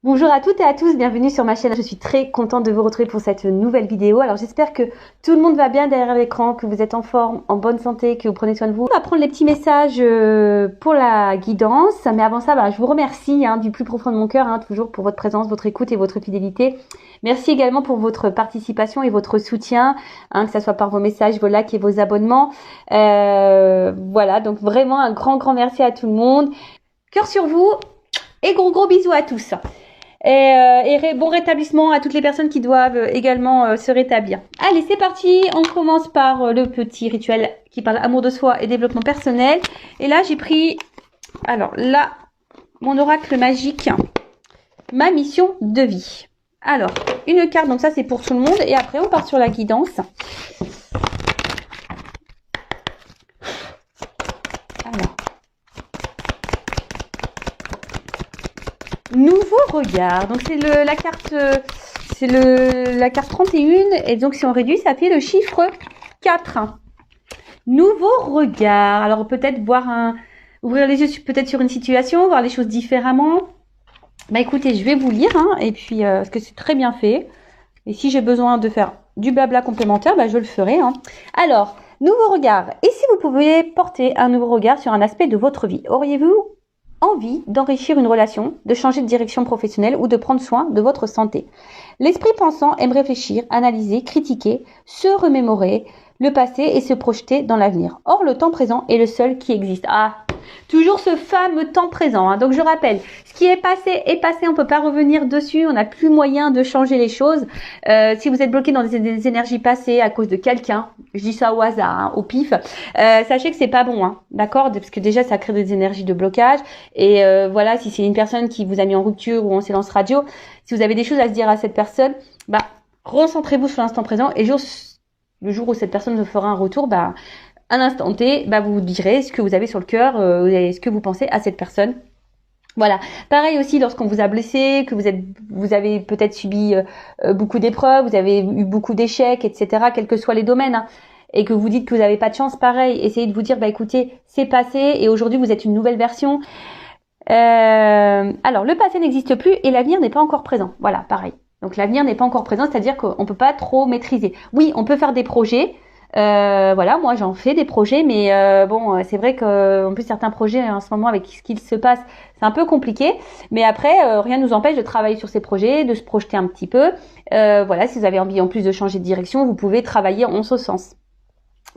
Bonjour à toutes et à tous, bienvenue sur ma chaîne. Je suis très contente de vous retrouver pour cette nouvelle vidéo. Alors j'espère que tout le monde va bien derrière l'écran, que vous êtes en forme, en bonne santé, que vous prenez soin de vous. On va prendre les petits messages pour la guidance. Mais avant ça, je vous remercie du plus profond de mon cœur, toujours pour votre présence, votre écoute et votre fidélité. Merci également pour votre participation et votre soutien, que ce soit par vos messages, vos likes et vos abonnements. Voilà, donc vraiment un grand merci à tout le monde. Cœur sur vous et gros bisous à tous. Et bon rétablissement à toutes les personnes qui doivent également se rétablir. Allez, c'est parti. On commence par le petit rituel qui parle amour de soi et développement personnel. Et là, j'ai pris, alors là, mon oracle magique, ma mission de vie. Alors, une carte, donc ça c'est pour tout le monde. Et après, on part sur la guidance. Alors, nouveau regard. Donc c'est la carte, la carte 31 et donc si on réduit, ça fait le chiffre 4. Nouveau regard. Alors peut-être ouvrir les yeux peut-être sur une situation, voir les choses différemment. Écoutez, je vais vous lire et puis parce que c'est très bien fait. Et si j'ai besoin de faire du blabla complémentaire, je le ferai. Alors, nouveau regard. Et si vous pouviez porter un nouveau regard sur un aspect de votre vie, auriez-vous envie d'enrichir une relation, de changer de direction professionnelle ou de prendre soin de votre santé? L'esprit pensant aime réfléchir, analyser, critiquer, se remémorer le passé et se projeter dans l'avenir. Or, le temps présent est le seul qui existe. Toujours ce fameux temps présent. Donc, je rappelle, ce qui est passé, on ne peut pas revenir dessus, on n'a plus moyen de changer les choses. Si vous êtes bloqué dans des énergies passées à cause de quelqu'un, je dis ça au hasard, au pif, sachez que c'est pas bon, d'accord? Parce que déjà, ça crée des énergies de blocage. Et voilà, si c'est une personne qui vous a mis en rupture ou en silence radio, si vous avez des choses à se dire à cette personne, recentrez-vous sur l'instant présent et le jour où cette personne vous fera un retour, à l'instant T, vous direz ce que vous avez sur le cœur et ce que vous pensez à cette personne. Voilà. Pareil aussi lorsqu'on vous a blessé, que vous avez peut-être subi beaucoup d'épreuves, vous avez eu beaucoup d'échecs, etc., quels que soient les domaines, et que vous dites que vous n'avez pas de chance, pareil, essayez de vous dire, écoutez, c'est passé et aujourd'hui vous êtes une nouvelle version. Alors, le passé n'existe plus et l'avenir n'est pas encore présent. Voilà, pareil. Donc, l'avenir n'est pas encore présent, c'est-à-dire qu'on peut pas trop maîtriser. Oui, on peut faire des projets. Voilà, moi j'en fais des projets, mais c'est vrai qu'en plus certains projets en ce moment avec ce qu'il se passe, c'est un peu compliqué. Mais après, rien ne nous empêche de travailler sur ces projets, de se projeter un petit peu. Voilà, si vous avez envie en plus de changer de direction, vous pouvez travailler en ce sens.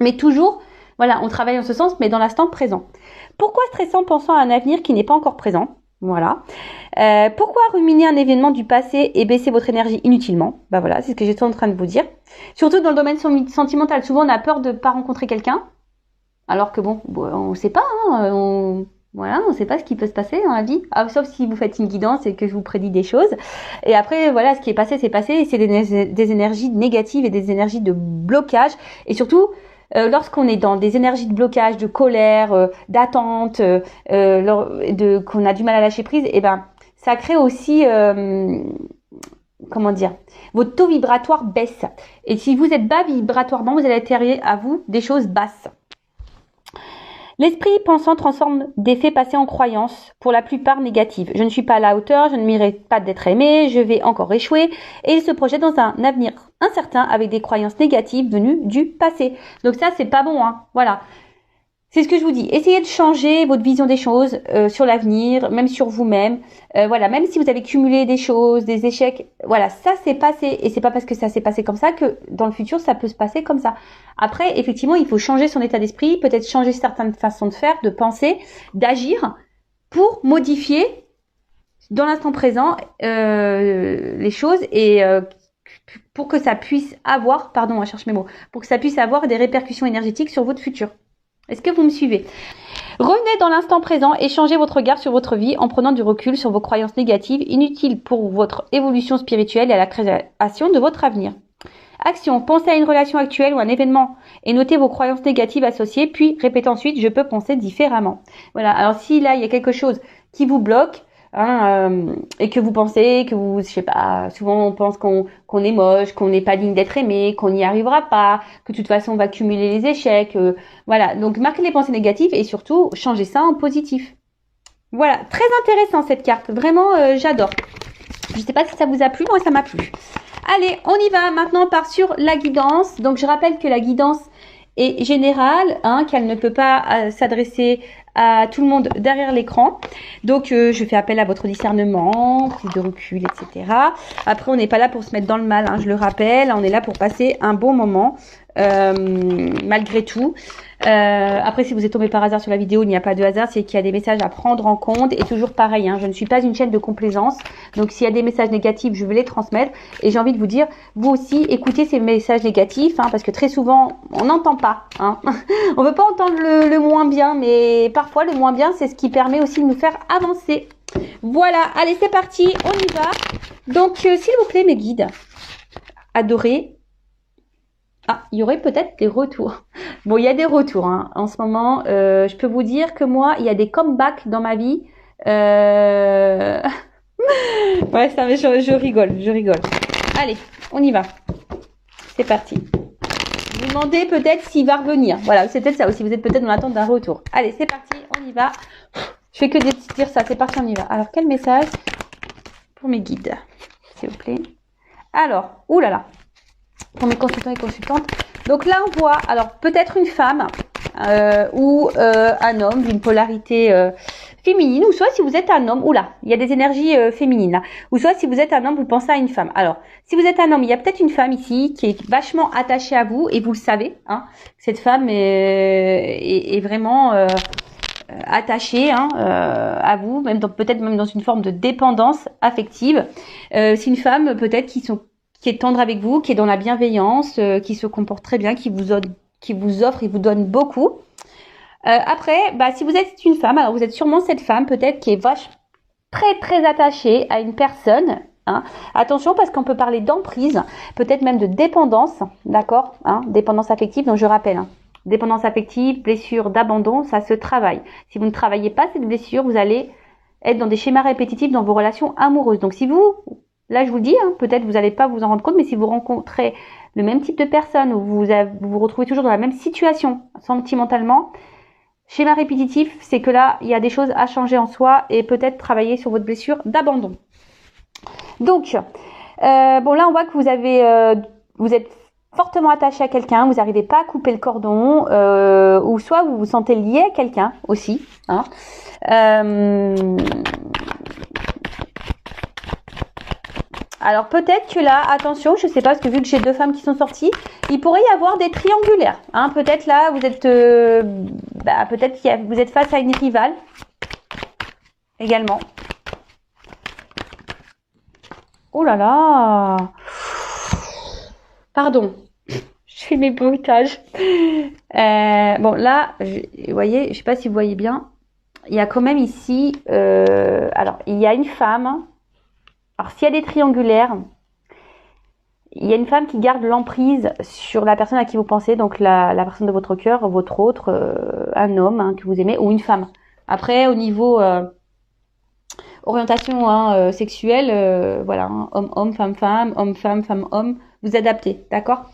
Mais toujours, voilà, on travaille en ce sens, mais dans l'instant présent. Pourquoi stresser en pensant à un avenir qui n'est pas encore présent? Voilà. Pourquoi ruminer un événement du passé et baisser votre énergie inutilement? Voilà, c'est ce que j'étais en train de vous dire. Surtout dans le domaine sentimental. Souvent, on a peur de ne pas rencontrer quelqu'un. Alors que on ne sait pas. On ne sait pas ce qui peut se passer dans la vie. Sauf si vous faites une guidance et que je vous prédis des choses. Et après, voilà, ce qui est passé, c'est passé. Et c'est des énergies négatives et des énergies de blocage. Et surtout, lorsqu'on est dans des énergies de blocage, de colère, d'attente, qu'on a du mal à lâcher prise, ça crée aussi, votre taux vibratoire baisse. Et si vous êtes bas vibratoirement, vous allez attirer à vous des choses basses. L'esprit pensant transforme des faits passés en croyances, pour la plupart négatives. Je ne suis pas à la hauteur, je ne mérite pas d'être aimé, je vais encore échouer. Et il se projette dans un avenir incertain avec des croyances négatives venues du passé. Donc ça, c'est pas bon, Voilà. C'est ce que je vous dis. Essayez de changer votre vision des choses sur l'avenir, même sur vous-même. Voilà, même si vous avez cumulé des choses, des échecs, voilà, ça s'est passé. Et c'est pas parce que ça s'est passé comme ça que dans le futur, ça peut se passer comme ça. Après, effectivement, il faut changer son état d'esprit, peut-être changer certaines façons de faire, de penser, d'agir pour modifier dans l'instant présent les choses et pour que ça puisse avoir, je cherche mes mots, pour que ça puisse avoir des répercussions énergétiques sur votre futur. Est-ce que vous me suivez? Revenez dans l'instant présent et changez votre regard sur votre vie en prenant du recul sur vos croyances négatives inutiles pour votre évolution spirituelle et à la création de votre avenir. Action. Pensez à une relation actuelle ou un événement et notez vos croyances négatives associées, puis répétez ensuite « je peux penser différemment ». Voilà. Alors si là, il y a quelque chose qui vous bloque, et que vous pensez que vous, je sais pas, souvent on pense qu'on est moche, qu'on n'est pas digne d'être aimé, qu'on n'y arrivera pas, que de toute façon on va cumuler les échecs, voilà. Donc marquez les pensées négatives et surtout changez ça en positif. Voilà, très intéressant cette carte, vraiment j'adore. Je sais pas si ça vous a plu, moi ça m'a plu. Allez, on y va. Maintenant, on part sur la guidance. Donc, je rappelle que la guidance est générale, hein, qu'elle ne peut pas s'adresser à tout le monde derrière l'écran. Donc, je fais appel à votre discernement, prise de recul, etc. Après, on n'est pas là pour se mettre dans le mal, hein, je le rappelle. On est là pour passer un bon moment, malgré tout. Après, si vous êtes tombé par hasard sur la vidéo, il n'y a pas de hasard, c'est qu'il y a des messages à prendre en compte. Et toujours pareil, hein, je ne suis pas une chaîne de complaisance. Donc, s'il y a des messages négatifs, je vais les transmettre. Et j'ai envie de vous dire, vous aussi, écoutez ces messages négatifs, hein, parce que très souvent, on n'entend pas. Hein. On ne veut pas entendre le moins bien, mais parfois, le moins bien, c'est ce qui permet aussi de nous faire avancer. Voilà, allez, c'est parti, on y va. Donc, s'il vous plaît, mes guides, adorés. Ah, il y aurait peut-être des retours. Bon, il y a des retours hein. En ce moment. Je peux vous dire que moi, il y a des comebacks dans ma vie. Ouais, ça, je rigole. Allez, on y va. C'est parti. Vous demandez peut-être s'il va revenir. Voilà, c'est peut-être ça aussi. Vous êtes peut-être dans l'attente d'un retour. Allez, c'est parti, on y va. Je fais que dire ça. C'est parti, on y va. Alors, quel message pour mes guides, s'il vous plaît. Alors, oulala. Pour mes consultants et consultantes. Donc là, on voit, alors peut-être une femme ou un homme d'une polarité féminine, ou soit si vous êtes un homme, oula, il y a des énergies féminines là, ou soit si vous êtes un homme, vous pensez à une femme. Alors, si vous êtes un homme, il y a peut-être une femme ici qui est vachement attachée à vous, et vous le savez, hein, cette femme est vraiment attachée hein, à vous, même peut-être même dans une forme de dépendance affective. C'est une femme peut-être qui est tendre avec vous, qui est dans la bienveillance, qui se comporte très bien, qui vous offre et vous donne beaucoup. Après, si vous êtes une femme, alors vous êtes sûrement cette femme peut-être qui est très attachée à une personne. Hein. Attention parce qu'on peut parler d'emprise, peut-être même de dépendance, d'accord hein, dépendance affective, donc je rappelle. Hein. Dépendance affective, blessure d'abandon, ça se travaille. Si vous ne travaillez pas cette blessure, vous allez être dans des schémas répétitifs dans vos relations amoureuses. Donc si vous... Là, je vous le dis, hein, peut-être vous n'allez pas vous en rendre compte, mais si vous rencontrez le même type de personne ou vous vous retrouvez toujours dans la même situation sentimentalement, schéma répétitif, c'est que là, il y a des choses à changer en soi et peut-être travailler sur votre blessure d'abandon. Donc, bon là, on voit que vous êtes fortement attaché à quelqu'un, vous n'arrivez pas à couper le cordon, ou soit vous vous sentez lié à quelqu'un aussi. Hein. Alors peut-être que là, attention, je sais pas, parce que vu que j'ai deux femmes qui sont sorties, il pourrait y avoir des triangulaires. Hein. Peut-être là, vous êtes, peut-être vous êtes face à une rivale également. Oh là là. Pardon, je fais mes bruitages. Bon là, vous voyez, je sais pas si vous voyez bien, il y a quand même ici, alors il y a une femme. Alors, s'il y a des triangulaires, il y a une femme qui garde l'emprise sur la personne à qui vous pensez, donc la personne de votre cœur, votre autre, un homme hein, que vous aimez, ou une femme. Après, au niveau orientation hein, sexuelle, voilà, hein, homme-homme, femme-femme, homme-femme, femme-homme, vous adaptez, d'accord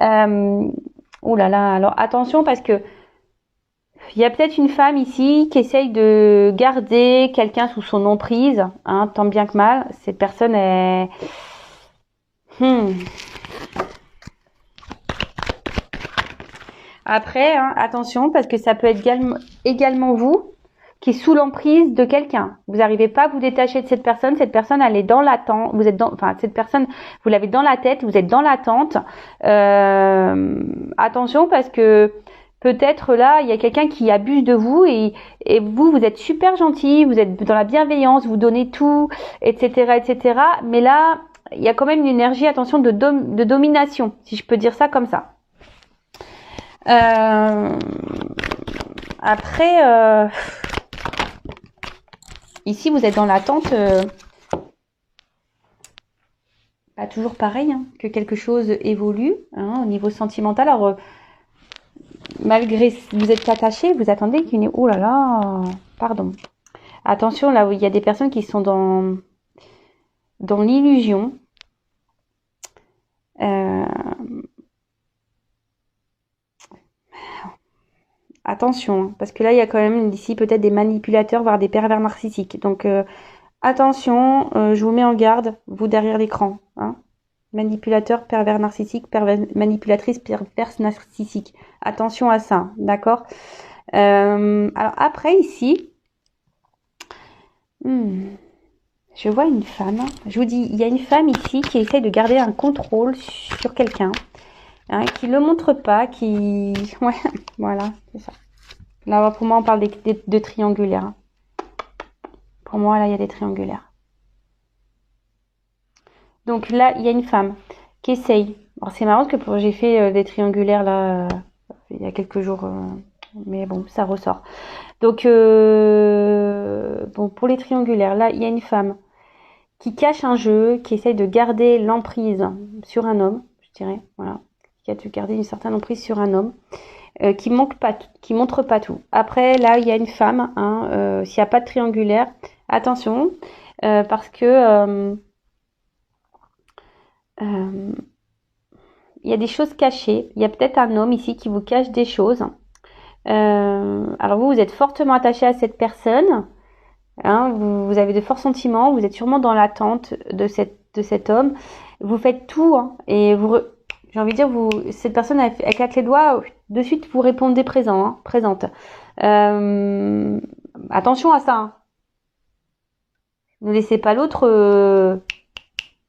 ouh là là, alors attention parce que il y a peut-être une femme ici qui essaye de garder quelqu'un sous son emprise, hein, tant bien que mal. Cette personne est... Après, hein, attention, parce que ça peut être également vous qui est sous l'emprise de quelqu'un. Vous n'arrivez pas à vous détacher de cette personne. Cette personne, elle est dans l'attente. Vous êtes cette personne, vous l'avez dans la tête. Vous êtes dans l'attente. Attention, parce que peut-être là, il y a quelqu'un qui abuse de vous et vous êtes super gentil, vous êtes dans la bienveillance, vous donnez tout, etc., etc. Mais là, il y a quand même une énergie, attention, de domination, si je peux dire ça comme ça. Après, ici, vous êtes dans l'attente, toujours pareil, hein, que quelque chose évolue hein, au niveau sentimental. Alors, malgré vous êtes attaché, vous attendez qu'une... Oh là là, pardon. Attention, là où il y a des personnes qui sont dans l'illusion. Attention, parce que là, il y a quand même ici peut-être des manipulateurs, voire des pervers narcissiques. Donc, attention, je vous mets en garde, vous derrière l'écran. Hein. Manipulateur, pervers narcissique, manipulatrice, perverse narcissique. Attention à ça, d'accord. Alors après ici, je vois une femme. Je vous dis, il y a une femme ici qui essaie de garder un contrôle sur quelqu'un, hein, qui le montre pas, qui, ouais, voilà, c'est ça. Là, pour moi, on parle de triangulaires. Hein. Pour moi, là, il y a des triangulaires. Donc là, il y a une femme qui essaye. Alors c'est marrant parce que j'ai fait des triangulaires là il y a quelques jours, mais bon, ça ressort. Donc bon, pour les triangulaires, là, il y a une femme qui cache un jeu, qui essaye de garder l'emprise sur un homme, je dirais, voilà, qui a dû garder une certaine emprise sur un homme, qui montre pas tout. Après, là, il y a une femme, hein, s'il n'y a pas de triangulaire, attention, parce que il y a des choses cachées. Il y a peut-être un homme ici qui vous cache des choses. Alors vous êtes fortement attaché à cette personne. Hein, vous avez de forts sentiments. Vous êtes sûrement dans l'attente de cet homme. Vous faites tout. Hein, et j'ai envie de dire, cette personne, elle claque les doigts. De suite, vous répondez présent, hein, présente. Attention à ça. Hein. Ne laissez pas l'autre...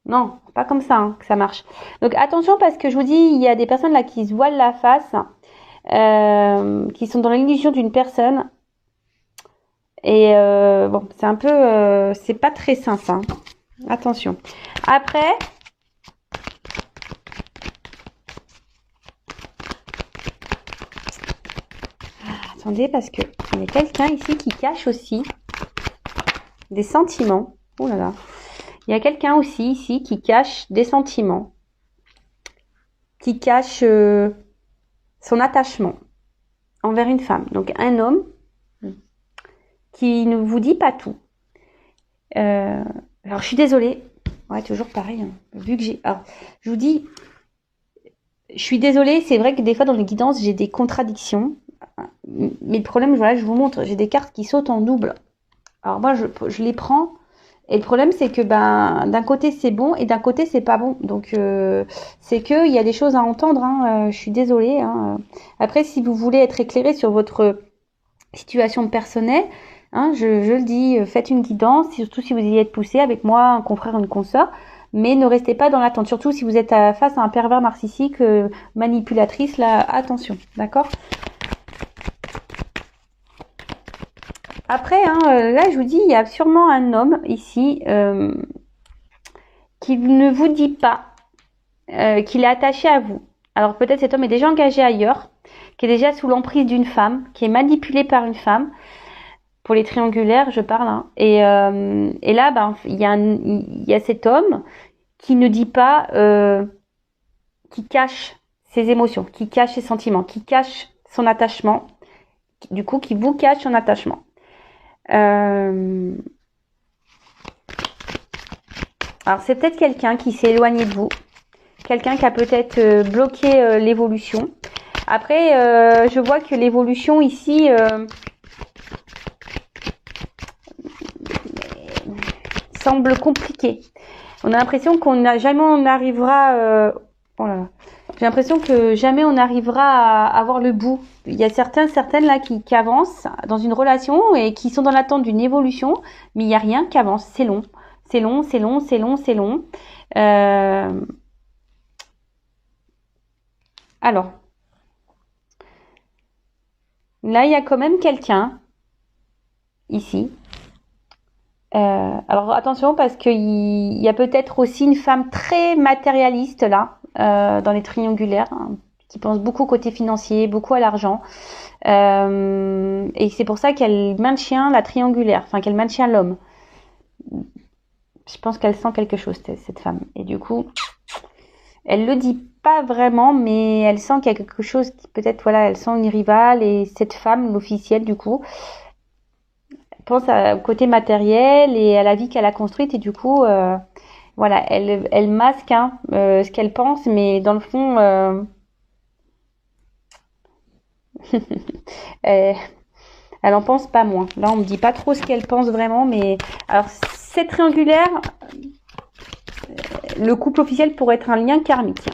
Non, pas comme ça hein, que ça marche. Donc attention parce que je vous dis, il y a des personnes là qui se voilent la face, qui sont dans l'illusion d'une personne. Et bon, c'est un peu... c'est pas très sain ça. Hein. Attention. Après... attendez parce que il y a quelqu'un ici qui cache aussi des sentiments. Oh là là. Il y a quelqu'un aussi ici qui cache des sentiments, qui cache son attachement envers une femme. Donc un homme qui ne vous dit pas tout. Alors je suis désolée. Ouais, toujours pareil. Hein. Vu que alors, je vous dis, je suis désolée. C'est vrai que des fois dans les guidances j'ai des contradictions. Mais le problème, voilà, je vous montre, j'ai des cartes qui sautent en double. Alors moi je les prends. Et le problème, c'est que d'un côté c'est bon et d'un côté c'est pas bon. Donc c'est que il y a des choses à entendre. Hein, je suis désolée. Hein. Après, si vous voulez être éclairé sur votre situation personnelle, hein, je le dis, faites une guidance, surtout si vous y êtes poussé avec moi, un confrère, une consoeur. Mais ne restez pas dans l'attente. Surtout si vous êtes face à un pervers narcissique, manipulatrice. Là, attention, d'accord ? Après, hein, là, je vous dis, il y a sûrement un homme ici qui ne vous dit pas qu'il est attaché à vous. Alors peut-être cet homme est déjà engagé ailleurs, qui est déjà sous l'emprise d'une femme, qui est manipulé par une femme. Pour les triangulaires, je parle. Hein. Et là, ben, il y a cet homme qui ne dit pas, qui cache ses émotions, qui cache ses sentiments, qui cache son attachement. Du coup, qui vous cache son attachement. Alors c'est peut-être quelqu'un qui s'est éloigné de vous, quelqu'un qui a peut-être bloqué l'évolution. Après, je vois que l'évolution ici semble compliquée. On a l'impression jamais on arrivera. Oh là là. J'ai l'impression que jamais on arrivera à avoir le bout. Il y a certaines là qui avancent dans une relation et qui sont dans l'attente d'une évolution, mais il n'y a rien qui avance. C'est long. C'est long, c'est long, c'est long, c'est long. Alors, là, il y a quand même quelqu'un ici. Alors attention parce qu'il y a peut-être aussi une femme très matérialiste là. Dans les triangulaires, hein, qui pense beaucoup côté financier, beaucoup à l'argent. Et c'est pour ça qu'elle maintient la triangulaire, enfin qu'elle maintient l'homme. Je pense qu'elle sent quelque chose, cette femme. Et du coup, elle le dit pas vraiment, mais elle sent qu'il y a quelque chose qui peut-être, voilà, elle sent une rivale. Et cette femme, l'officielle du coup, pense au côté matériel et à la vie qu'elle a construite. Et du coup... voilà, elle masque hein, ce qu'elle pense, mais dans le fond, elle elle en pense pas moins. Là, on me dit pas trop ce qu'elle pense vraiment, mais alors c'est triangulaire. Le couple officiel pourrait être un lien karmique.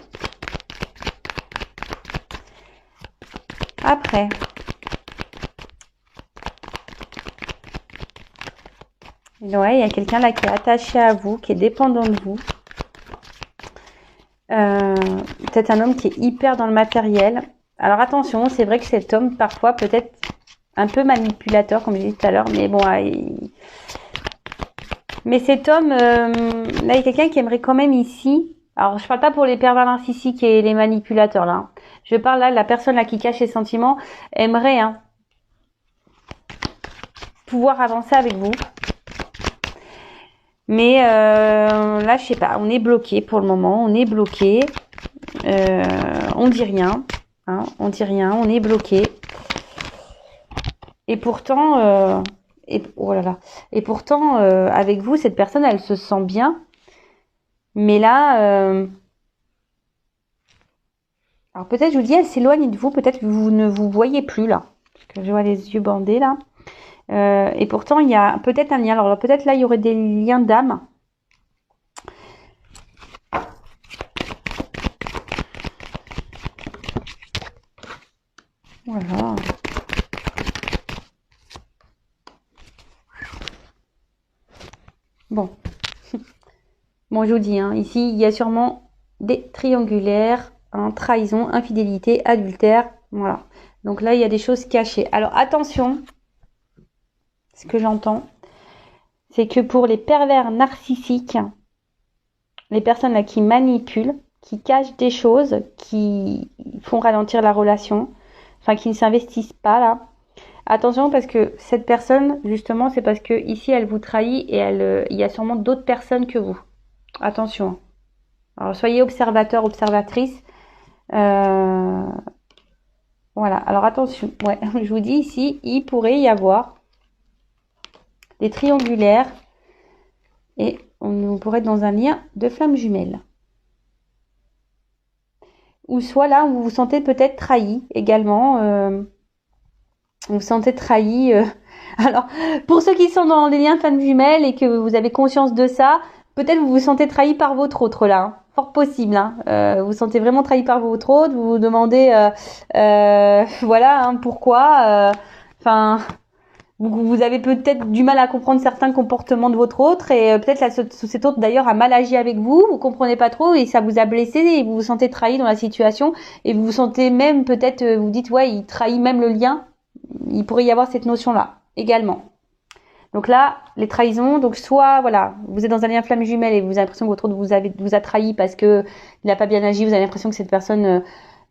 Après, ouais, il y a quelqu'un là qui est attaché à vous, qui est dépendant de vous. Peut-être un homme qui est hyper dans le matériel. Alors attention, c'est vrai que cet homme, parfois, peut-être un peu manipulateur, comme je disais tout à l'heure, mais bon, mais cet homme, là, il y a quelqu'un qui aimerait quand même ici. Alors, je parle pas pour les pervers narcissiques et les manipulateurs, là. Je parle là de la personne là qui cache ses sentiments, aimerait pouvoir avancer avec vous. Mais là, je sais pas, on est bloqué pour le moment, on est bloqué. On dit rien, on dit rien, on est bloqué. Et pourtant, oh là là. Et pourtant, avec vous, cette personne, elle se sent bien. Mais là, alors peut-être, je vous dis, elle s'éloigne de vous. Peut-être que vous ne vous voyez plus là. Parce que je vois les yeux bandés là. Et pourtant, il y a peut-être un lien. Alors peut-être là, il y aurait des liens d'âme. Voilà. Bon. Bon, je vous dis, ici, il y a sûrement des triangulaires, trahison, infidélité, adultère. Voilà. Donc là, il y a des choses cachées. Alors, attention. Ce que j'entends, c'est que pour les pervers narcissiques, les personnes là qui manipulent, qui cachent des choses, qui font ralentir la relation, enfin qui ne s'investissent pas là. Attention parce que cette personne, justement, c'est parce que ici elle vous trahit et il y a sûrement d'autres personnes que vous. Attention. Alors soyez observateur, observatrice. Voilà. Alors attention. Ouais, je vous dis ici, il pourrait y avoir des triangulaires et on pourrait être dans un lien de flammes jumelles. Ou soit là, vous vous sentez peut-être trahi également. Vous vous sentez trahi. Alors, pour ceux qui sont dans des liens de flammes jumelles et que vous avez conscience de ça, peut-être vous vous sentez trahi par votre autre là. Fort possible. Vous vous sentez vraiment trahi par votre autre. Vous vous demandez, voilà, pourquoi. Enfin... Vous avez peut-être du mal à comprendre certains comportements de votre autre et peut-être cet autre d'ailleurs a mal agi avec vous, vous comprenez pas trop et ça vous a blessé et vous vous sentez trahi dans la situation et vous vous sentez même peut-être, vous dites ouais, il trahit même le lien. Il pourrait y avoir cette notion-là également. Donc là, les trahisons, donc soit voilà, vous êtes dans un lien flamme jumelle et vous avez l'impression que votre autre vous a trahi parce que il n'a pas bien agi, vous avez l'impression que cette personne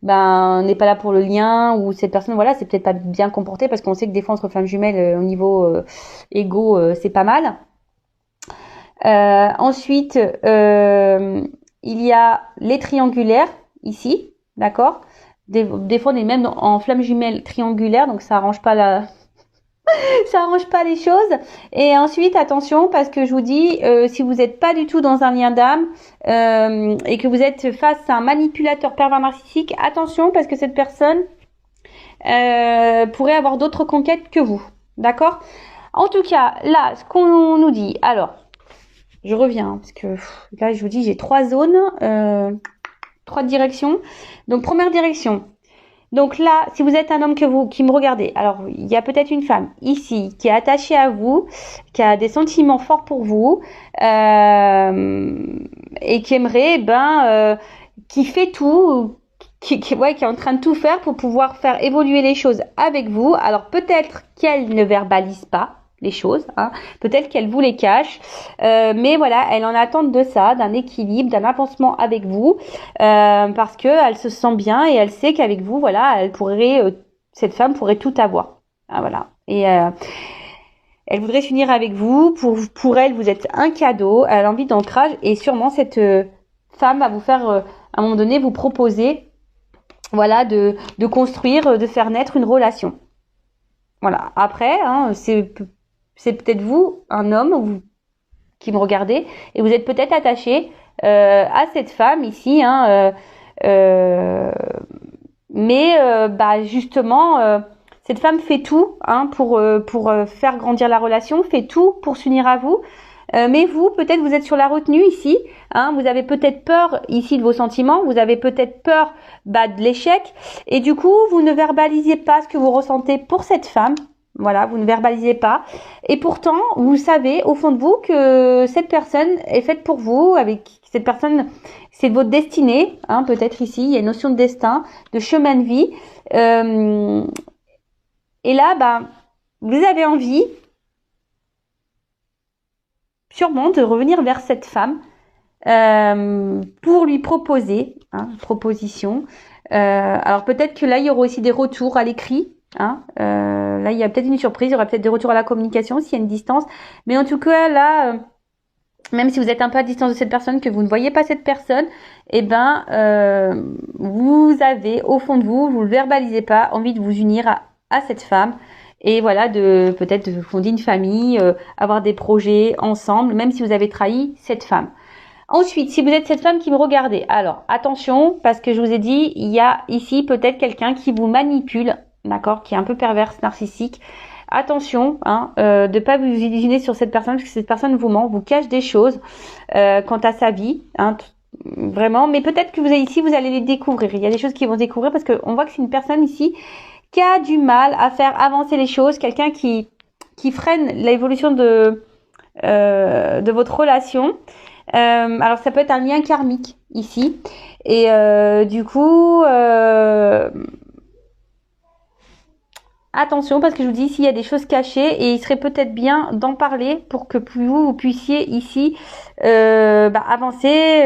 n'est pas là pour le lien ou cette personne voilà c'est peut-être pas bien comportée parce qu'on sait que des fois entre flammes jumelles au niveau égo c'est pas mal. Ensuite il y a les triangulaires ici, d'accord, des fois on est même en flamme jumelle triangulaire donc ça arrange pas ça arrange pas les choses. Et ensuite, attention, parce que je vous dis, si vous n'êtes pas du tout dans un lien d'âme et que vous êtes face à un manipulateur pervers narcissique, attention, parce que cette personne pourrait avoir d'autres conquêtes que vous. D'accord? En tout cas, là, ce qu'on nous dit, alors, je reviens, parce que là, je vous dis, j'ai 3 zones, 3 directions. Donc, première direction. Donc là, si vous êtes un homme qui me regardez, alors il y a peut-être une femme ici qui est attachée à vous, qui a des sentiments forts pour vous et qui aimerait, qui fait tout, qui est en train de tout faire pour pouvoir faire évoluer les choses avec vous. Alors peut-être qu'elle ne verbalise pas les choses, peut-être qu'elle vous les cache, mais voilà, elle en attend de ça, d'un équilibre, d'un avancement avec vous, parce que elle se sent bien et elle sait qu'avec vous, voilà, elle pourrait, cette femme pourrait tout avoir, voilà. Et elle voudrait s'unir avec vous. Pour elle, vous êtes un cadeau. Elle a envie d'ancrage et sûrement cette femme va vous faire, à un moment donné, vous proposer, voilà, de construire, de faire naître une relation. Voilà. Après, c'est peut-être vous, un homme, qui me regardez, et vous êtes peut-être attaché à cette femme ici, mais justement, Cette femme fait tout hein, pour faire grandir la relation, fait tout pour s'unir à vous. Mais vous, peut-être, vous êtes sur la retenue ici. Hein, vous avez peut-être peur ici de vos sentiments. Vous avez peut-être peur de l'échec. Et du coup, vous ne verbalisez pas ce que vous ressentez pour cette femme. Voilà, vous ne verbalisez pas. Et pourtant, vous savez au fond de vous que cette personne est faite pour vous. Avec cette personne, c'est votre destinée. Hein, peut-être ici, il y a une notion de destin, de chemin de vie. Et là, vous avez envie sûrement de revenir vers cette femme pour lui proposer, proposition. Alors peut-être que là, il y aura aussi des retours à l'écrit. Là, il y a peut-être une surprise, il y aura peut-être des retours à la communication s'il y a une distance. Mais en tout cas, là, même si vous êtes un peu à distance de cette personne, que vous ne voyez pas cette personne, vous avez au fond de vous, vous le verbalisez pas, envie de vous unir à cette femme. Et voilà, peut-être de fonder une famille, avoir des projets ensemble, même si vous avez trahi cette femme. Ensuite, si vous êtes cette femme qui me regardez, alors attention, parce que je vous ai dit, il y a ici peut-être quelqu'un qui vous manipule, d'accord, qui est un peu perverse, narcissique. Attention, de pas vous illusionner sur cette personne, parce que cette personne vous ment, vous cache des choses quant à sa vie, vraiment. Mais peut-être que vous allez les découvrir. Il y a des choses qui vont se découvrir parce qu'on voit que c'est une personne ici qui a du mal à faire avancer les choses, quelqu'un qui freine l'évolution de votre relation. Alors ça peut être un lien karmique ici. Et du coup, attention parce que je vous dis ici il y a des choses cachées et il serait peut-être bien d'en parler pour que vous puissiez ici avancer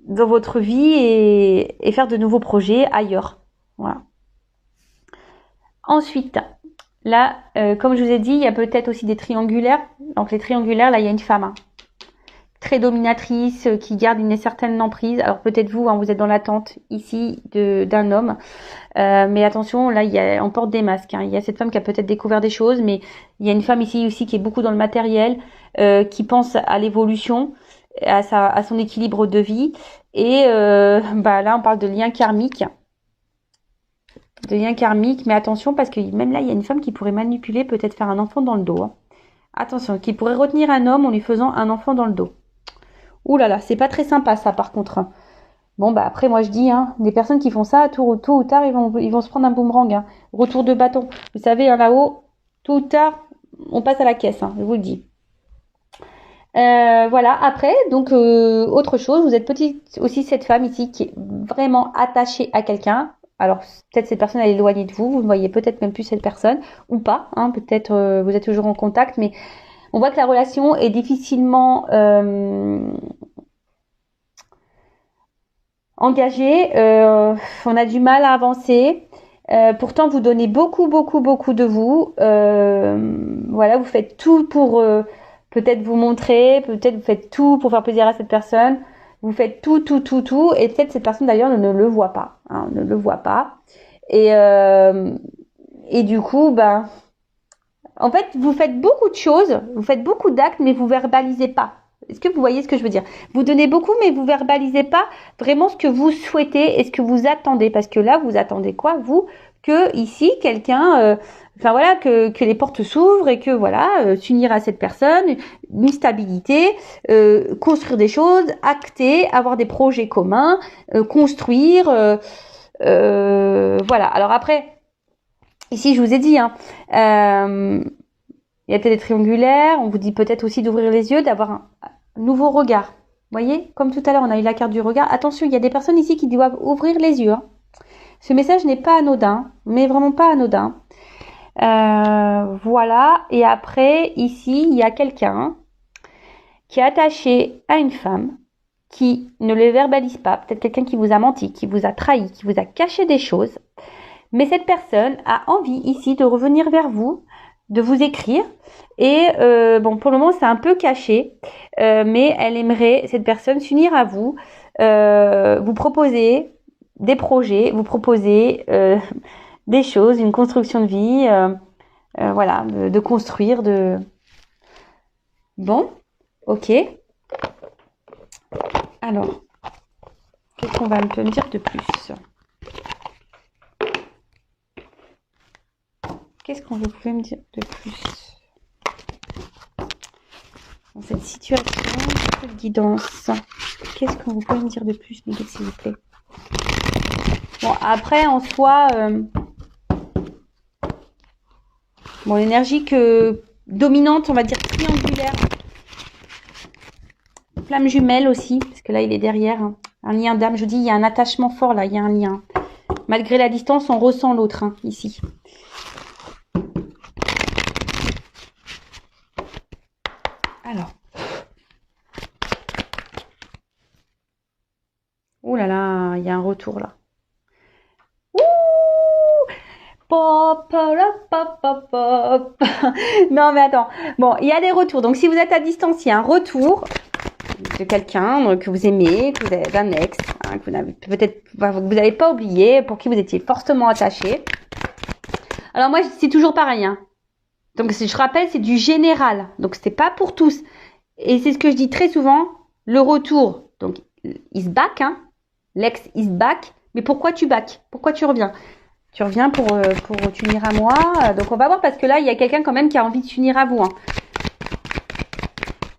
dans votre vie et faire de nouveaux projets ailleurs. Voilà. Ensuite, là, comme je vous ai dit, il y a peut-être aussi des triangulaires. Donc les triangulaires, là, il y a une femme très dominatrice qui garde une certaine emprise. Alors peut-être vous, vous êtes dans l'attente ici d'un homme. Mais attention, là, on porte des masques. Il y a cette femme qui a peut-être découvert des choses, mais il y a une femme ici aussi qui est beaucoup dans le matériel, qui pense à l'évolution, à son équilibre de vie. Et là, on parle de lien karmique. Mais attention parce que même là, il y a une femme qui pourrait manipuler, peut-être faire un enfant dans le dos. Attention, qui pourrait retenir un homme en lui faisant un enfant dans le dos. Ouh là là, c'est pas très sympa ça par contre. Bon après moi je dis, des personnes qui font ça, tôt ou tard, ils vont se prendre un boomerang. Retour de bâton. Vous savez, là-haut, tôt ou tard, on passe à la caisse, je vous le dis. Voilà, après, donc autre chose, vous êtes peut-être aussi cette femme ici qui est vraiment attachée à quelqu'un. Alors peut-être cette personne elle est éloignée de vous, vous ne voyez peut-être même plus cette personne ou pas, peut-être vous êtes toujours en contact, mais on voit que la relation est difficilement engagée, on a du mal à avancer. Pourtant vous donnez beaucoup de vous, voilà, vous faites tout pour peut-être vous montrer, peut-être vous faites tout pour faire plaisir à cette personne. Vous faites tout, et peut-être cette personne d'ailleurs ne le voit pas, ne le voit pas. Et du coup, en fait, vous faites beaucoup de choses, vous faites beaucoup d'actes, mais vous verbalisez pas. Est-ce que vous voyez ce que je veux dire? Vous donnez beaucoup, mais vous verbalisez pas vraiment ce que vous souhaitez et ce que vous attendez. Parce que là, vous attendez quoi, vous? Que ici, quelqu'un, que les portes s'ouvrent et que s'unir à cette personne, une stabilité, construire des choses, acter, avoir des projets communs, construire, voilà. Alors après, ici je vous ai dit, il y a peut-être des triangulaires, on vous dit peut-être aussi d'ouvrir les yeux, d'avoir un nouveau regard. Vous voyez, comme tout à l'heure, on a eu la carte du regard. Attention, il y a des personnes ici qui doivent ouvrir les yeux. Ce message n'est pas anodin, mais vraiment pas anodin. Voilà, et après, ici, il y a quelqu'un qui est attaché à une femme, qui ne le verbalise pas, peut-être quelqu'un qui vous a menti, qui vous a trahi, qui vous a caché des choses, mais cette personne a envie ici de revenir vers vous, de vous écrire, et pour le moment c'est un peu caché, mais elle aimerait, cette personne, s'unir à vous, vous proposer des projets, vous proposer des choses, une construction de vie, de construire, Bon, ok. Alors, qu'est-ce qu'on va me dire de plus? Qu'est-ce qu'on vous pouvez me dire de plus dans cette situation? Un peu de guidance. Qu'est-ce que vous pouvez me dire de plus, mes guides, s'il vous plaît? Bon, après, en soi, bon, l'énergie dominante, on va dire triangulaire. Flamme jumelle aussi, parce que là, il est derrière. Hein. Un lien d'âme, je vous dis, il y a un attachement fort là, il y a un lien. Malgré la distance, on ressent l'autre, hein, ici. Alors. Ouh là là, il y a un retour là. Ouh, pop, pop, pop, pop. Non mais attends. Bon, il y a des retours. Donc si vous êtes à distance, il y a un retour de quelqu'un que vous aimez, que vous avez un ex, hein, que vous n'avez peut-être vous n'avez pas oublié, pour qui vous étiez fortement attaché. Alors moi, c'est toujours pareil. Hein. Donc je rappelle, c'est du général. Donc c'est pas pour tous. Et c'est ce que je dis très souvent. Le retour, donc is back. Hein. L'ex is back. Mais pourquoi tu back? Pourquoi tu reviens? Tu reviens pour t'unir à moi. Donc on va voir parce que là, il y a quelqu'un quand même qui a envie de s'unir à vous. Hein.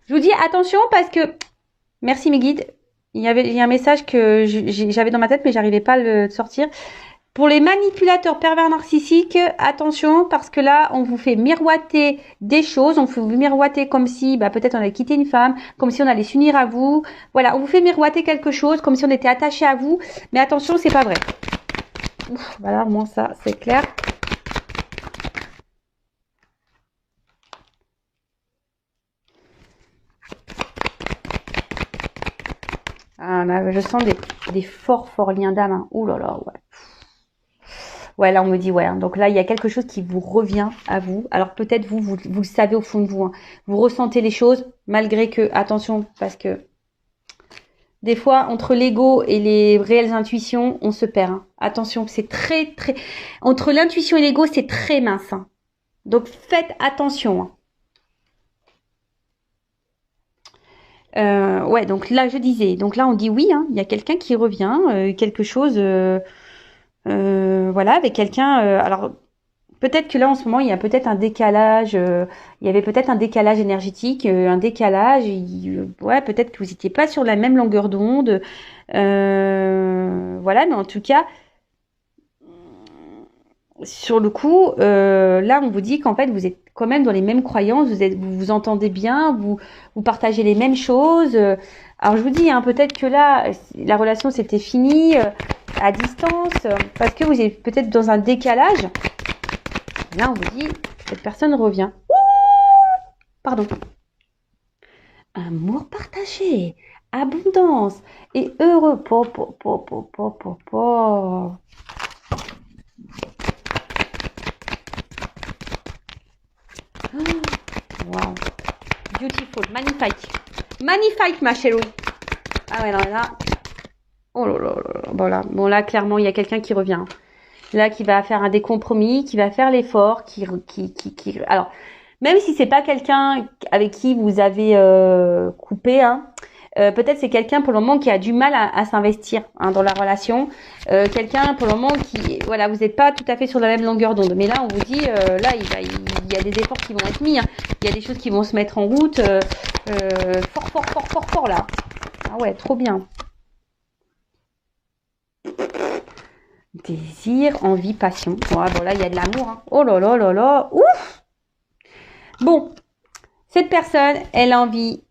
Je vous dis attention parce que... Merci mes guides. Il y a un message que j'avais dans ma tête mais j'arrivais pas à le sortir. Pour les manipulateurs pervers narcissiques, attention parce que là, on vous fait miroiter des choses. On vous miroiter comme si peut-être on allait quitter une femme, comme si on allait s'unir à vous. Voilà, on vous fait miroiter quelque chose comme si on était attaché à vous. Mais attention, c'est pas vrai. Ouf, voilà, au moins ça, c'est clair. Ah, là, je sens des forts liens d'âme. Hein. Ouh là là, ouais. Ouais, là, on me dit, ouais. Hein. Donc là, il y a quelque chose qui vous revient à vous. Alors peut-être vous le savez au fond de vous. Hein. Vous ressentez les choses, malgré que, attention, parce que des fois, entre l'ego et les réelles intuitions, on se perd. Hein. Attention, c'est très... Entre l'intuition et l'ego, c'est très mince. Hein. Donc faites attention. Hein. Ouais, donc là, je disais. Donc là, on dit oui, hein, il y a quelqu'un qui revient, quelque chose... voilà, avec quelqu'un. Alors peut-être que là en ce moment il y a peut-être un décalage. Il y avait peut-être un décalage énergétique, un décalage. Ouais, peut-être que vous n'étiez pas sur la même longueur d'onde. Voilà, mais en tout cas, sur le coup, là on vous dit qu'en fait vous êtes quand même dans les mêmes croyances. Vous vous entendez bien, vous partagez les mêmes choses. Alors je vous dis, hein, peut-être que là la relation c'était fini. À distance, parce que vous êtes peut-être dans un décalage. Là, on vous dit, cette personne revient. Ouh, pardon. Amour partagé, abondance et heureux. Wow. Beautiful, magnifique. Magnifique, ma chérie. Ah ouais, non, là... Oh là là là là. Bon là clairement il y a quelqu'un qui revient. Là qui va faire des compromis, qui va faire l'effort, alors même si c'est pas quelqu'un avec qui vous avez coupé, hein, peut-être c'est quelqu'un pour le moment qui a du mal à s'investir hein, dans la relation. Quelqu'un pour le moment qui voilà vous n'êtes pas tout à fait sur la même longueur d'onde. Mais là on vous dit là il y a des efforts qui vont être mis. Hein. Il y a des choses qui vont se mettre en route. Fort là. Ah ouais trop bien. Désir, envie, passion. Ouais, bon là, il y a de l'amour. Hein. Oh là là là là. Ouf. Bon, cette personne, elle a envie...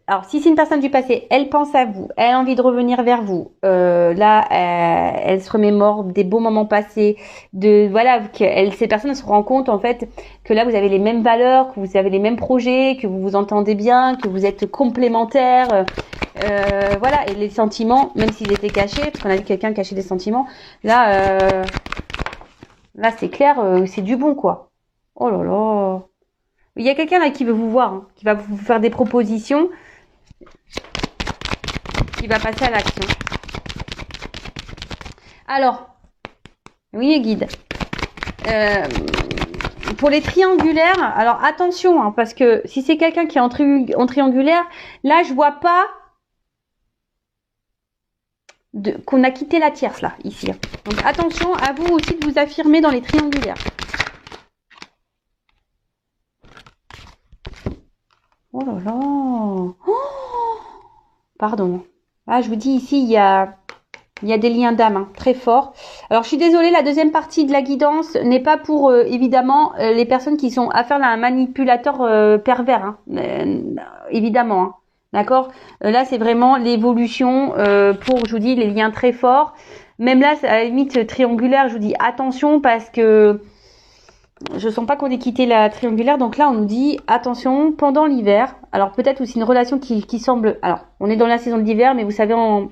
Alors, si c'est une personne du passé, elle pense à vous. Elle a envie de revenir vers vous. Là, elle se remémore des beaux moments passés. Voilà, cette personne se rend compte, en fait, que là, vous avez les mêmes valeurs, que vous avez les mêmes projets, que vous vous entendez bien, que vous êtes complémentaires. Voilà, et les sentiments, même s'ils étaient cachés, parce qu'on a vu quelqu'un cacher des sentiments, là c'est clair, c'est du bon, quoi. Oh là là. Il y a quelqu'un là qui veut vous voir, hein, qui va vous faire des propositions, qui va passer à l'action. Alors, oui, les guides. Pour les triangulaires, alors attention, hein, parce que si c'est quelqu'un qui est en triangulaire, là je vois pas qu'on a quitté la tierce là, ici. Donc attention à vous aussi de vous affirmer dans les triangulaires. Oh là là. Pardon. Ah, je vous dis ici, il y a des liens d'âme hein, très forts. Alors, je suis désolée, la deuxième partie de la guidance n'est pas pour, évidemment, les personnes qui sont affaires à un manipulateur pervers. Hein. Évidemment. Hein. D'accord. Là, c'est vraiment l'évolution pour, je vous dis, les liens très forts. Même là, à la limite triangulaire, je vous dis attention parce que je sens pas qu'on ait quitté la triangulaire. Donc là, on nous dit attention pendant l'hiver. Alors peut-être aussi une relation qui semble... Alors, on est dans la saison de l'hiver, mais vous savez, en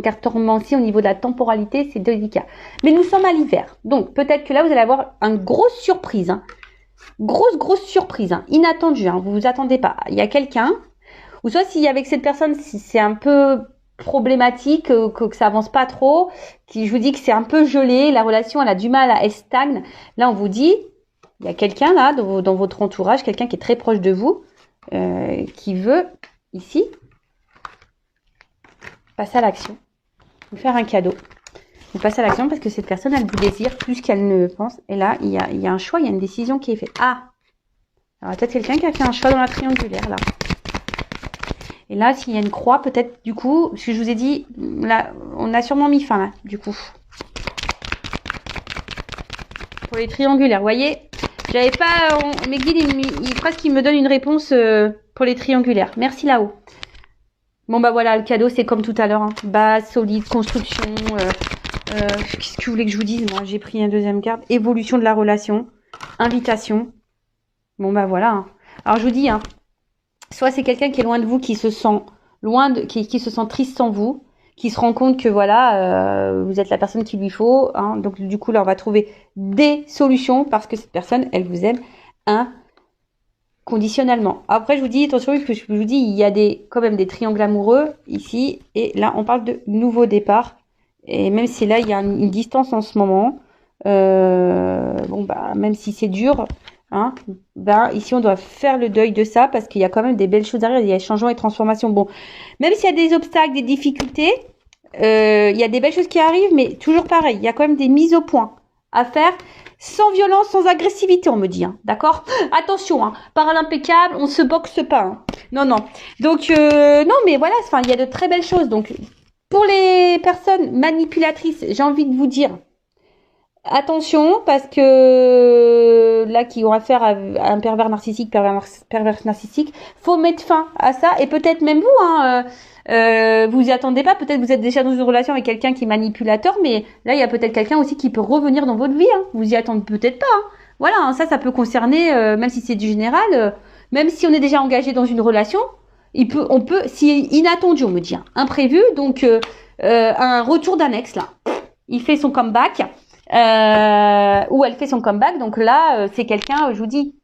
cartomancie, au niveau de la temporalité, c'est délicat. Mais nous sommes à l'hiver. Donc peut-être que là, vous allez avoir une grosse surprise. Hein. Grosse surprise. Hein. Inattendue. Hein. Vous vous attendez pas. Il y a quelqu'un... Ou soit si avec cette personne, si c'est un peu problématique, que ça avance pas trop, je vous dis que c'est un peu gelé, la relation elle a du mal, elle stagne. Là on vous dit, il y a quelqu'un là dans votre entourage, quelqu'un qui est très proche de vous, qui veut ici passer à l'action, vous faire un cadeau. Vous passez à l'action parce que cette personne elle vous désire plus qu'elle ne pense. Et là il y a un choix, il y a une décision qui est faite. Ah, alors peut-être quelqu'un qui a fait un choix dans la triangulaire là. Et là, s'il y a une croix, peut-être, du coup, ce que je vous ai dit, là, on a sûrement mis fin, là, du coup. Pour les triangulaires, vous voyez, j'avais pas... mes guides, presque, ils me donnent une réponse pour les triangulaires. Merci là-haut. Bon, bah voilà, le cadeau, c'est comme tout à l'heure. Hein. Base, solide, construction. Qu'est-ce que vous voulez que je vous dise, moi? J'ai pris un deuxième carte. Évolution de la relation. Invitation. Bon, bah voilà. Hein. Alors, je vous dis, hein. Soit c'est quelqu'un qui est loin de vous, qui se sent qui se sent triste sans vous, qui se rend compte que voilà, vous êtes la personne qu'il lui faut. Hein, donc du coup là, on va trouver des solutions parce que cette personne, elle vous aime inconditionnellement. Après, je vous dis attention, parce que je vous dis, il y a quand même des triangles amoureux ici, et là, on parle de nouveau départ. Et même si là, il y a une distance en ce moment, bon bah même si c'est dur. Hein, ben, ici, on doit faire le deuil de ça parce qu'il y a quand même des belles choses derrière. Il y a changement et transformation. Bon, même s'il y a des obstacles, des difficultés, il y a des belles choses qui arrivent, mais toujours pareil. Il y a quand même des mises au point à faire sans violence, sans agressivité, on me dit. Hein, d'accord? Attention, hein, parole impeccable, on se boxe pas. Hein. Non, non. Donc, non, mais voilà, enfin, il y a de très belles choses. Donc, pour les personnes manipulatrices, j'ai envie de vous dire, attention, parce que là, qui ont affaire à un pervers narcissique, pervers narcissique, faut mettre fin à ça. Et peut-être même vous, hein, vous y attendez pas. Peut-être vous êtes déjà dans une relation avec quelqu'un qui est manipulateur, mais là, il y a peut-être quelqu'un aussi qui peut revenir dans votre vie. Hein. Vous y attendez peut-être pas. Hein. Voilà, hein, ça peut concerner, même si c'est du général, même si on est déjà engagé dans une relation, on peut, si inattendu, on me dit, hein, imprévu, donc un retour d'un ex là, il fait son comeback. Où elle fait son comeback. Donc là, c'est quelqu'un, je vous dis,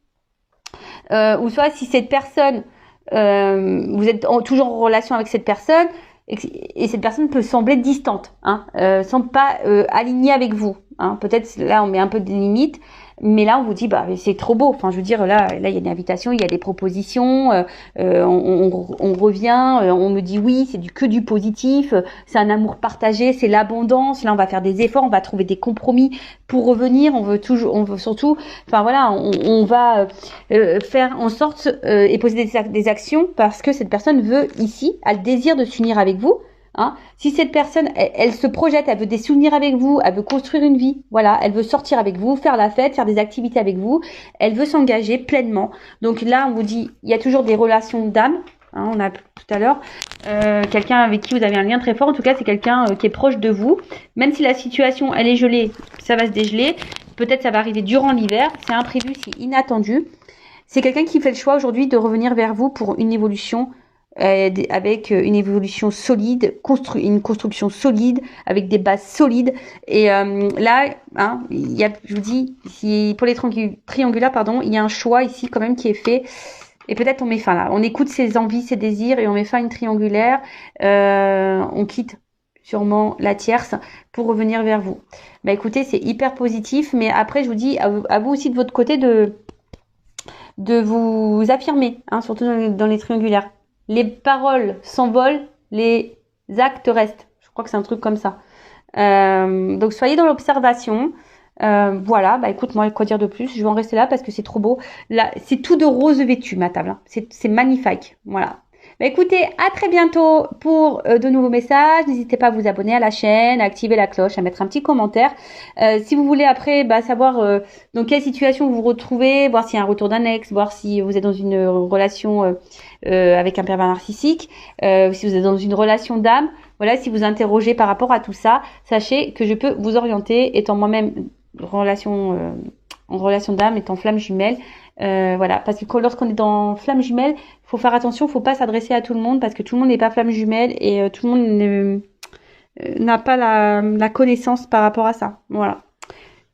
ou soit si cette personne, vous êtes toujours en relation avec cette personne, et cette personne peut sembler distante, hein, semble pas alignée avec vous. Hein. Peut-être là, on met un peu de limites. Mais là, on vous dit, bah, c'est trop beau. Enfin, je veux dire, là, il y a une invitation, il y a des propositions. On revient, on me dit oui, c'est que du positif. C'est un amour partagé, c'est l'abondance. Là, on va faire des efforts, on va trouver des compromis pour revenir. On veut surtout, enfin voilà, on va faire en sorte et poser des actions parce que cette personne veut ici, a le désir de s'unir avec vous. Hein. Si cette personne, elle se projette, elle veut des souvenirs avec vous, elle veut construire une vie, voilà, elle veut sortir avec vous, faire la fête, faire des activités avec vous, elle veut s'engager pleinement. Donc là, on vous dit, il y a toujours des relations d'âme. Hein, on a tout à l'heure quelqu'un avec qui vous avez un lien très fort. En tout cas, c'est quelqu'un qui est proche de vous. Même si la situation, elle est gelée, ça va se dégeler. Peut-être ça va arriver durant l'hiver. C'est imprévu, c'est inattendu. C'est quelqu'un qui fait le choix aujourd'hui de revenir vers vous pour une évolution. Avec une évolution solide, une construction solide, avec des bases solides. Et là, hein, je vous dis, pour les triangulaires, pardon, il y a un choix ici quand même qui est fait. Et peut-être on met fin là. On écoute ses envies, ses désirs et on met fin à une triangulaire. On quitte sûrement la tierce pour revenir vers vous. Bah écoutez, c'est hyper positif. Mais après, je vous dis, à vous aussi de votre côté de vous affirmer, hein, surtout dans les triangulaires. Les paroles s'envolent, les actes restent. Je crois que c'est un truc comme ça. Donc, soyez dans l'observation. Voilà, bah écoute, moi, quoi dire de plus? Je vais en rester là parce que c'est trop beau. Là, c'est tout de rose vêtu, ma table, hein. C'est magnifique. Voilà. Bah écoutez, à très bientôt pour de nouveaux messages. N'hésitez pas à vous abonner à la chaîne, à activer la cloche, à mettre un petit commentaire. Si vous voulez après savoir dans quelle situation vous vous retrouvez, voir s'il y a un retour d'un ex, voir si vous êtes dans une relation avec un pervers narcissique, si vous êtes dans une relation d'âme, voilà, si vous interrogez par rapport à tout ça, sachez que je peux vous orienter, étant moi-même en relation d'âme, étant flamme jumelle. Voilà, parce que lorsqu'on est dans flamme jumelle, il faut faire attention, faut pas s'adresser à tout le monde parce que tout le monde n'est pas flamme jumelle et tout le monde n'a pas la connaissance par rapport à ça. Voilà.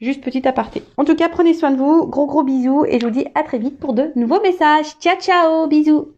Juste petit aparté. En tout cas, prenez soin de vous. Gros bisous et je vous dis à très vite pour de nouveaux messages. Ciao, ciao, bisous.